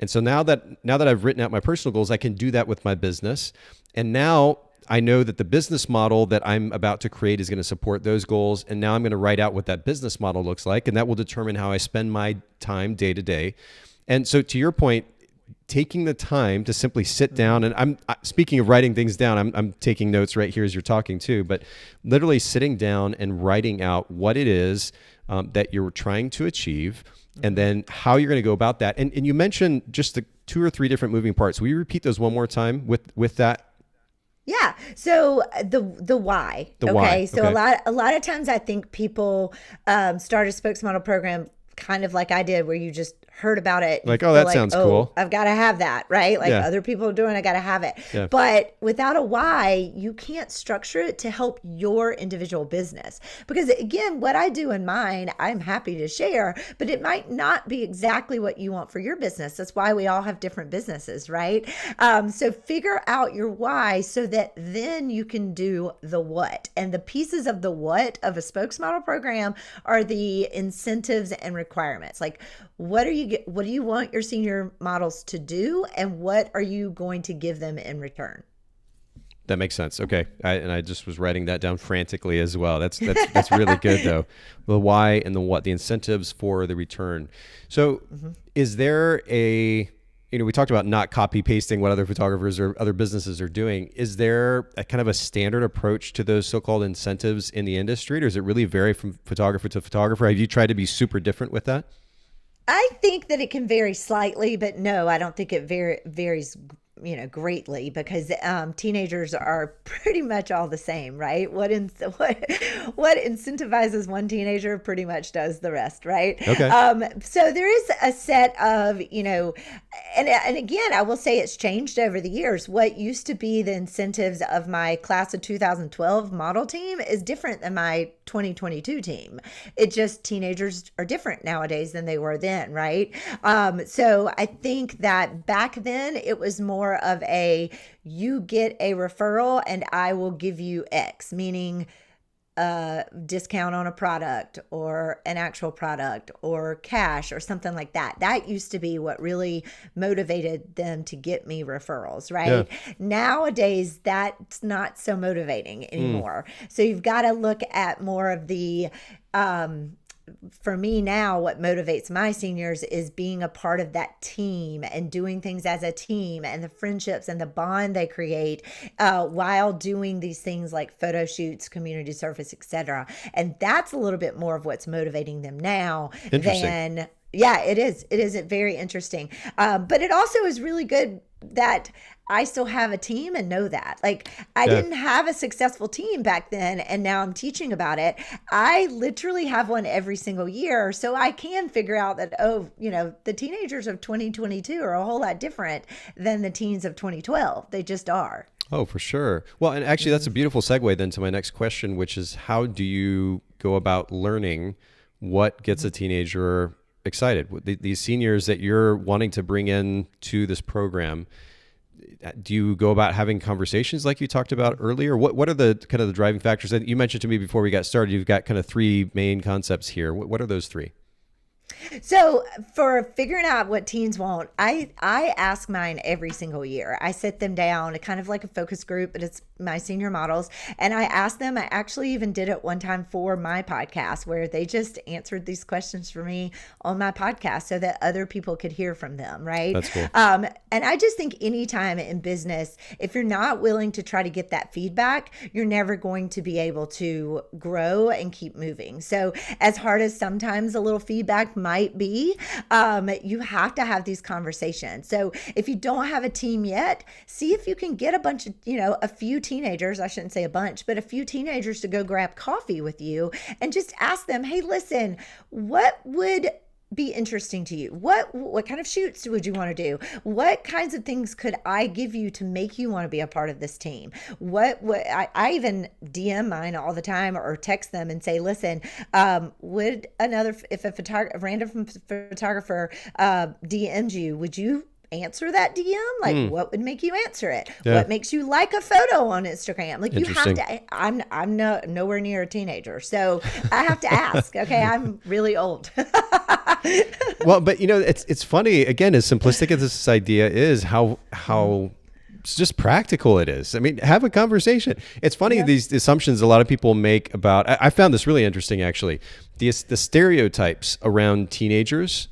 And so now that I've written out my personal goals, I can do that with my business. And now I know that the business model that I'm about to create is going to support those goals. And now I'm going to write out what that business model looks like. And that will determine how I spend my time day to day. And so to your point, taking the time to simply sit down, and I'm speaking of writing things down, I'm taking notes right here as you're talking too, but literally sitting down and writing out what it is that you're trying to achieve, and then how you're going to go about that. And you mentioned just the 2 or 3 different moving parts. Will you repeat those one more time with that? Yeah. So the why. The why. So okay. a lot of times I think people start a spokesmodel program kind of like I did, where you just heard about it. Like, oh, that sounds cool. I've got to have that, right? Like other people are doing, I got to have it. Yeah. But without a why, you can't structure it to help your individual business. Because again, what I do in mine, I'm happy to share, but it might not be exactly what you want for your business. That's why we all have different businesses, right? So figure out your why so that then you can do the what. And the pieces of the what of a spokesmodel program are the incentives and requirements. Like, what do you want your senior models to do, and what are you going to give them in return? That makes sense. Okay. I just was writing that down frantically as well. That's really good though. The why and the what, the incentives for the return. So is there we talked about not copy pasting what other photographers or other businesses are doing. Is there a kind of a standard approach to those so-called incentives in the industry, or does it really vary from photographer to photographer? Have you tried to be super different with that? I think that it can vary slightly, but no, I don't think it varies greatly, because teenagers are pretty much all the same, right? What incentivizes one teenager pretty much does the rest, right? Okay. So there is a set of, and again, I will say it's changed over the years. What used to be the incentives of my class of 2012 model team is different than my 2022 team. It just, teenagers are different nowadays than they were then, right? So I think that back then it was more of you get a referral and I will give you X, meaning a discount on a product or an actual product or cash or something like that. That used to be what really motivated them to get me referrals, right? Yeah. Nowadays, that's not so motivating anymore. So you've got to look at more of the, for me now, what motivates my seniors is being a part of that team and doing things as a team and the friendships and the bond they create while doing these things like photo shoots, community service, etc. And that's a little bit more of what's motivating them now than, yeah, it is. It is very interesting. But it also is really good that I still have a team and know that. Like, I didn't have a successful team back then, and now I'm teaching about it. I literally have one every single year, so I can figure out that, the teenagers of 2022 are a whole lot different than the teens of 2012. They just are. Oh, for sure. Well, and actually that's a beautiful segue then to my next question, which is how do you go about learning what gets a teenager excited? These seniors that you're wanting to bring in to this program, do you go about having conversations like you talked about earlier? What are the kind of the driving factors that you mentioned to me before we got started? You've got kind of three main concepts here. What are those three? So for figuring out what teens want, I ask mine every single year. I sit them down, kind of like a focus group, but it's my senior models. And I ask them, I actually even did it one time for my podcast where they just answered these questions for me on my podcast so that other people could hear from them, right? That's cool. And I just think anytime in business, if you're not willing to try to get that feedback, you're never going to be able to grow and keep moving. So as hard as sometimes a little feedback might be, you have to have these conversations. So if you don't have a team yet, see if you can get a bunch of, a few teenagers, I shouldn't say a bunch, but a few teenagers to go grab coffee with you and just ask them, hey, listen, what would be interesting to you? What kind of shoots would you want to do? What kinds of things could I give you to make you want to be a part of this team? I even DM mine all the time or text them and say, listen, if a random photographer DM'd you, would you answer that DM? Like, what would make you answer it? Yeah. What makes you like a photo on Instagram? Like, you have to. I'm nowhere near a teenager, so I have to ask. Okay, I'm really old. Well, but it's funny. Again, as simplistic as this idea is, how it's just practical it is. I mean, have a conversation. It's funny, these assumptions a lot of people make about. I found this really interesting, actually. The stereotypes around teenagers.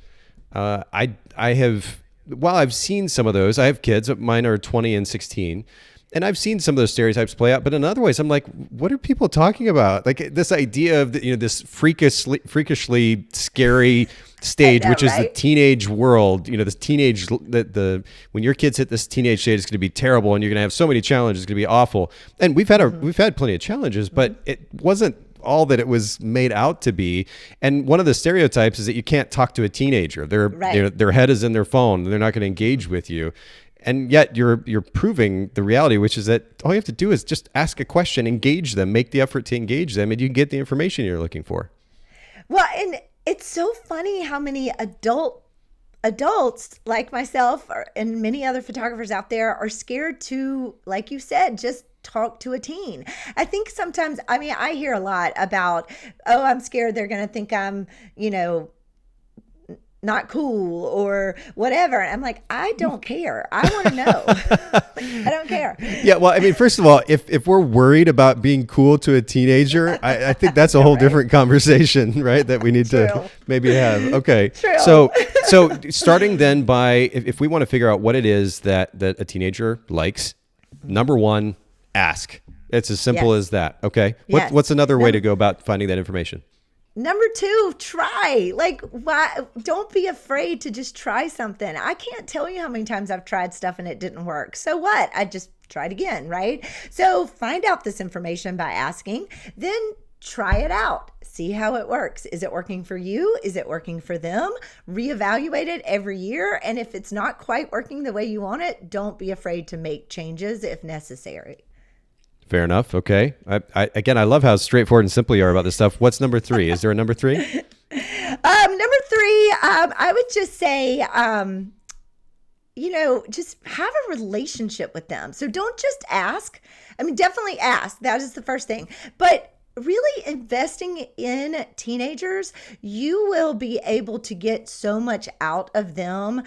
I have. While I've seen some of those, I have kids, mine are 20 and 16, and I've seen some of those stereotypes play out, but in other ways, I'm like, what are people talking about? Like this idea of this freakishly scary stage, which is the teenage world, this teenage, when your kids hit this teenage stage, it's going to be terrible and you're going to have so many challenges, it's going to be awful. And we've had plenty of challenges, but it wasn't all that it was made out to be. And one of the stereotypes is that you can't talk to a teenager. Their head is in their phone. They're not going to engage with you. And yet you're proving the reality, which is that all you have to do is just ask a question, engage them, make the effort to engage them, and you can get the information you're looking for. Well, and it's so funny how many adults like myself and many other photographers out there are scared to, like you said, just talk to a teen. I think sometimes, I hear a lot about, I'm scared they're going to think I'm, not cool or whatever. And I'm like, I don't care. I want to know. I don't care. Yeah. Well, first of all, if we're worried about being cool to a teenager, I think that's a whole different conversation, right? That we need to maybe have. Okay. True. So starting then by, if we want to figure out what it is that a teenager likes, number one, ask. It's as simple as that. Okay. What's another way to go about finding that information? Number two, try. Don't be afraid to just try something. I can't tell you how many times I've tried stuff and it didn't work. So what? I just tried again, right? So find out this information by asking, then try it out. See how it works. Is it working for you? Is it working for them? Reevaluate it every year. And if it's not quite working the way you want it, don't be afraid to make changes if necessary. Fair enough. Okay. I love how straightforward and simple you are about this stuff. What's number three? Is there a number three? Number three, I would just say, just have a relationship with them. So don't just ask. Definitely ask. That is the first thing. But really investing in teenagers, you will be able to get so much out of them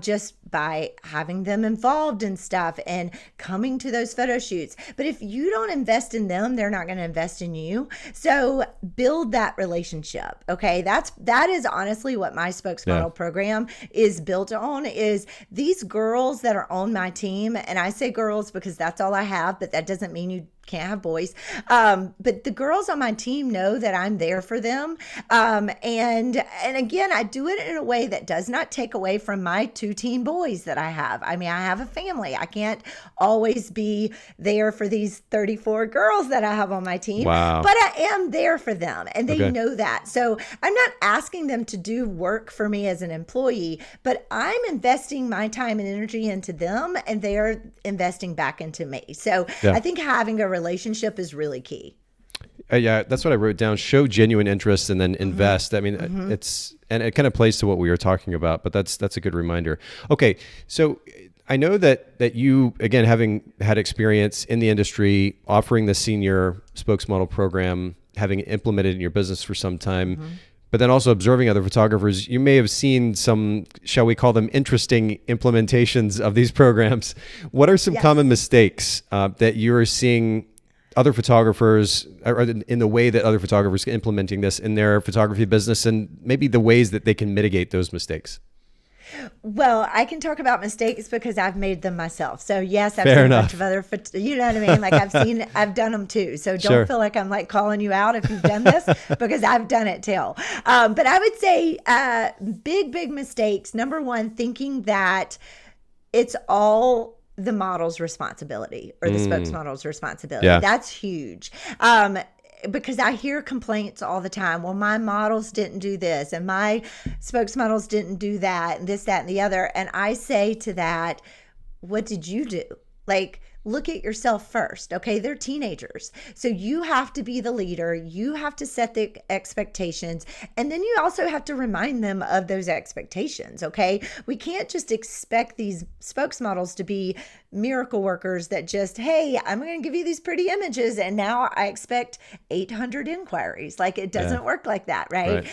just by having them involved in stuff and coming to those photo shoots. But if you don't invest in them, they're not going to invest in you. So build that relationship. Okay. That is honestly what my spokesmodel program is built on, is these girls that are on my team. And I say girls because that's all I have, but that doesn't mean you can't have boys. But the girls on my team know that I'm there for them. And again, I do it in a way that does not take away from my 2 teen boys that I have. I mean, I have a family. I can't always be there for these 34 girls that I have on my team, wow. but I am there for them, and they know that. So I'm not asking them to do work for me as an employee, but I'm investing my time and energy into them, and they're investing back into me. So I think having a relationship is really key. Yeah, that's what I wrote down. Show genuine interest and then invest. I mean, and it kind of plays to what we were talking about, but that's a good reminder. Okay, so I know that you, again, having had experience in the industry, offering the senior spokesmodel program, having implemented in your business for some time, but then also observing other photographers, you may have seen some, shall we call them, interesting implementations of these programs. What are some common mistakes that you're seeing other photographers, or in the way that other photographers are implementing this in their photography business, and maybe the ways that they can mitigate those mistakes? Well, I can talk about mistakes because I've made them myself. So yes, I've seen a bunch of other, you know what I mean? Like I've done them too. So don't feel like I'm like calling you out if you've done this, because I've done it too. But I would say big mistakes. Number one, thinking that it's all the model's responsibility or the spokesmodel's responsibility. That's huge. Because I hear complaints all the time. Well, my models didn't do this, and my spokesmodels didn't do that, and this, that, and the other. And I say to that, what did you do? Like, look at yourself first. Okay. They're teenagers. So you have to be the leader. You have to set the expectations. And then you also have to remind them of those expectations. Okay. We can't just expect these spokesmodels to be miracle workers that just, hey, I'm going to give you these pretty images, and now I expect 800 inquiries. Like, it doesn't work like that. Right.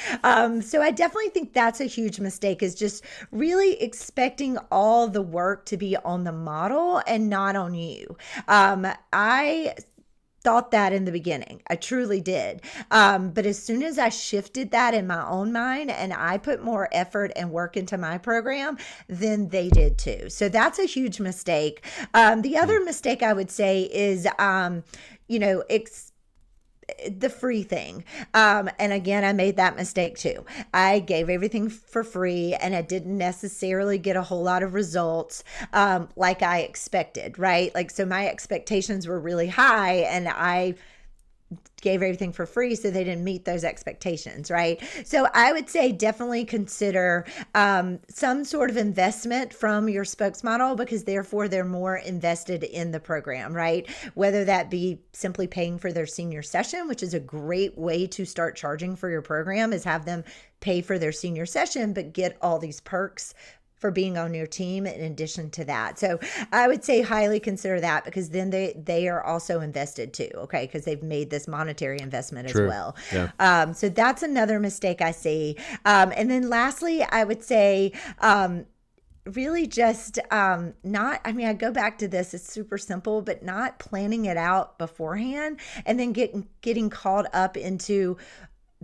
So I definitely think that's a huge mistake, is just really expecting all the work to be on the model and not on you. I thought that in the beginning. I truly did. But as soon as I shifted that in my own mind and I put more effort and work into my program, then they did too. So that's a huge mistake. The other mistake I would say is, the free thing. And again, I made that mistake too. I gave everything for free, and I didn't necessarily get a whole lot of results like I expected, right? Like, so my expectations were really high, and I gave everything for free, so they didn't meet those expectations, right? So I would say definitely consider some sort of investment from your spokesmodel, because therefore they're more invested in the program, right? Whether that be simply paying for their senior session, which is a great way to start charging for your program, is have them pay for their senior session, but get all these perks for being on your team in addition to that. So I would say highly consider that, because then they are also invested too, okay? Because they've made this monetary investment as well. Yeah. So that's another mistake I see. And then lastly, I would say really just I go back to this, it's super simple, but not planning it out beforehand and then getting caught up into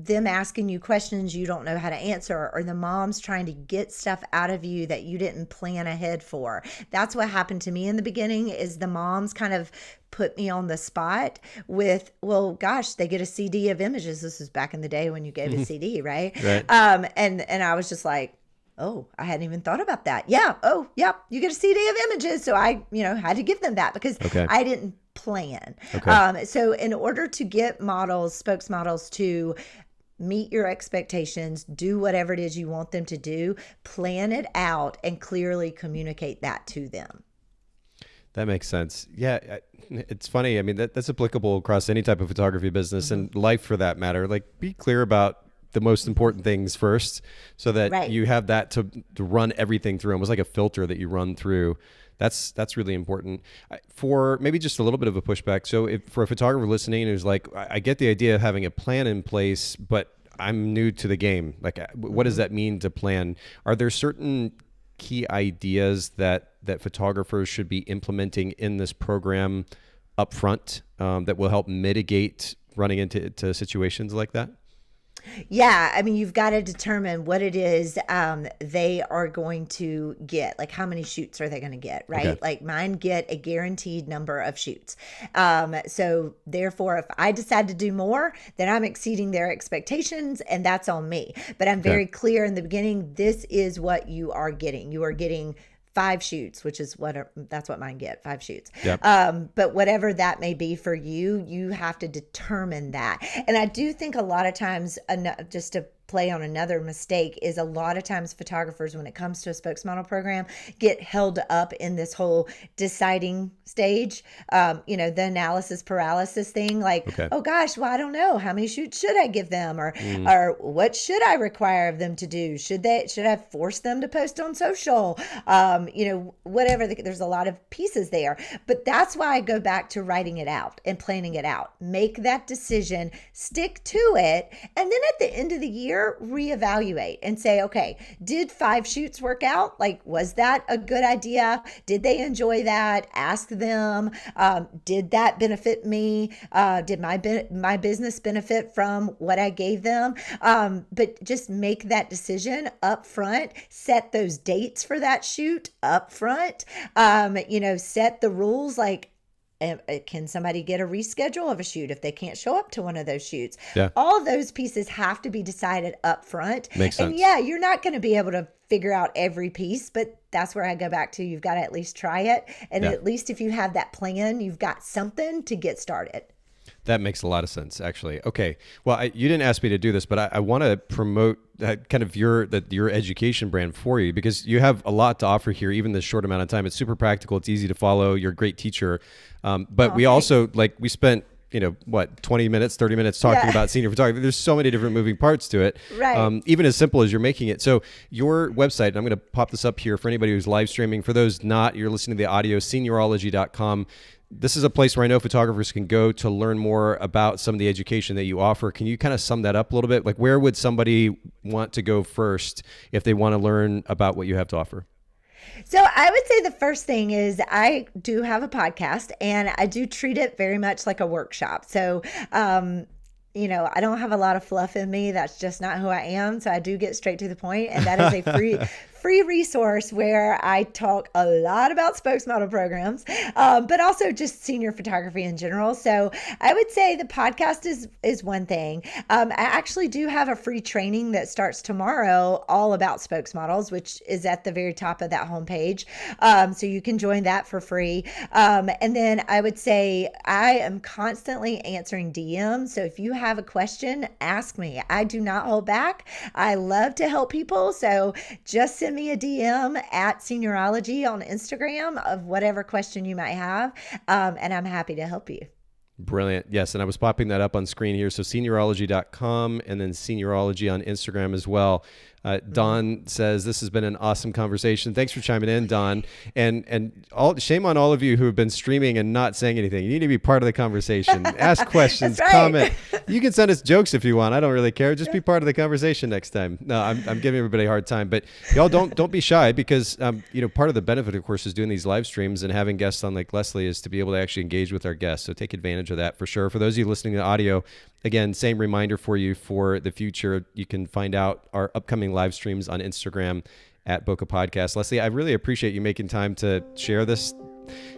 them asking you questions you don't know how to answer, or the mom's trying to get stuff out of you that you didn't plan ahead for. That's what happened to me in the beginning, is the moms kind of put me on the spot with, well, gosh, they get a CD of images. This was back in the day when you gave a CD, right? And I was just like, oh, I hadn't even thought about that. Yeah. Oh, yeah. You get a CD of images. So I, had to give them that because I didn't plan. So in order to get spokesmodels to meet your expectations, do whatever it is you want them to do, plan it out and clearly communicate that to them. That makes sense. Yeah. It's funny. I mean, that's applicable across any type of photography business and life for that matter. Like, be clear about the most important things first, so that Right. you have that to run everything through, almost like a filter that you run through. That's really important. For maybe just a little bit of a pushback. So if for a photographer listening who's like, I get the idea of having a plan in place, but I'm new to the game. Like, what does that mean to plan? Are there certain key ideas that photographers should be implementing in this program up front that will help mitigate running into situations like that? Yeah, I mean, you've got to determine what it is they are going to get. Like, how many shoots are they going to get, right? Okay. Like, mine get a guaranteed number of shoots. So, therefore, if I decide to do more, then I'm exceeding their expectations, and that's on me. But I'm very clear in the beginning, this is what you are getting. You are getting 5 shoots, which is that's what mine get, 5 shoots. Yep. But whatever that may be for you, you have to determine that. And I do think a lot of times, just to play on another mistake, is a lot of times photographers, when it comes to a spokesmodel program, get held up in this whole deciding stage, the analysis paralysis thing, like, oh gosh, well, I don't know, how many shoots should I give them, or what should I require of them to do? Should I force them to post on social? Whatever, there's a lot of pieces there, but that's why I go back to writing it out and planning it out. Make that decision, stick to it, and then at the end of the year, reevaluate and say, okay, did 5 shoots work out? Like, was that a good idea? Did they enjoy that? Ask them, did that benefit me? Did my business benefit from what I gave them? But just make that decision up front, set those dates for that shoot up front, set the rules, like, can somebody get a reschedule of a shoot if they can't show up to one of those shoots? Yeah. All of those pieces have to be decided up front. Makes sense. And yeah, you're not going to be able to figure out every piece, but that's where I go back to, you've got to at least try it. And at least if you have that plan, you've got something to get started. That makes a lot of sense, actually. Okay. Well, you didn't ask me to do this, but I want to promote kind of your education brand for you, because you have a lot to offer here, even this short amount of time. It's super practical. It's easy to follow. You're a great teacher. But we also, we spent, 20 minutes, 30 minutes talking about senior photography. There's so many different moving parts to it. Right. Even as simple as you're making it. So your website, and I'm going to pop this up here for anybody who's live streaming. For those not, you're listening to the audio, seniorology.com. This is a place where I know photographers can go to learn more about some of the education that you offer. Can you kind of sum that up a little bit? Like, where would somebody want to go first if they want to learn about what you have to offer? So I would say the first thing is, I do have a podcast, and I do treat it very much like a workshop. So, I don't have a lot of fluff in me. That's just not who I am. So I do get straight to the point, and that is a free resource where I talk a lot about spokesmodel programs, but also just senior photography in general. So I would say the podcast is one thing. I actually do have a free training that starts tomorrow all about spokesmodels, which is at the very top of that homepage. So you can join that for free. And then I would say I am constantly answering DMs. So if you have a question, ask me. I do not hold back. I love to help people. So just send me a DM at Seniorology on Instagram of whatever question you might have, and I'm happy to help you. Brilliant. Yes. And I was popping that up on screen here. So seniorology.com, and then Seniorology on Instagram as well. Don says, this has been an awesome conversation. Thanks for chiming in, Don. And shame on all of you who have been streaming and not saying anything. You need to be part of the conversation. Ask questions, comment. You can send us jokes if you want. I don't really care. Just be part of the conversation next time. No, I'm giving everybody a hard time, but y'all don't be shy, because part of the benefit, of course, is doing these live streams and having guests on like Leslie is to be able to actually engage with our guests. So take advantage of that for sure. For those of you listening to the audio, again, same reminder for you for the future. You can find out our upcoming live streams on Instagram at Bokeh Podcast. Leslie, I really appreciate you making time to share this,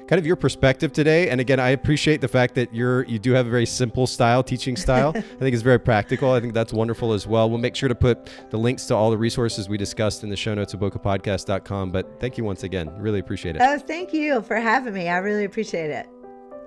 kind of your perspective today. And again, I appreciate the fact that you do have a very simple teaching style. I think it's very practical. I think that's wonderful as well. We'll make sure to put the links to all the resources we discussed in the show notes at bokehpodcast.com. But thank you once again. Really appreciate it. Oh, thank you for having me. I really appreciate it.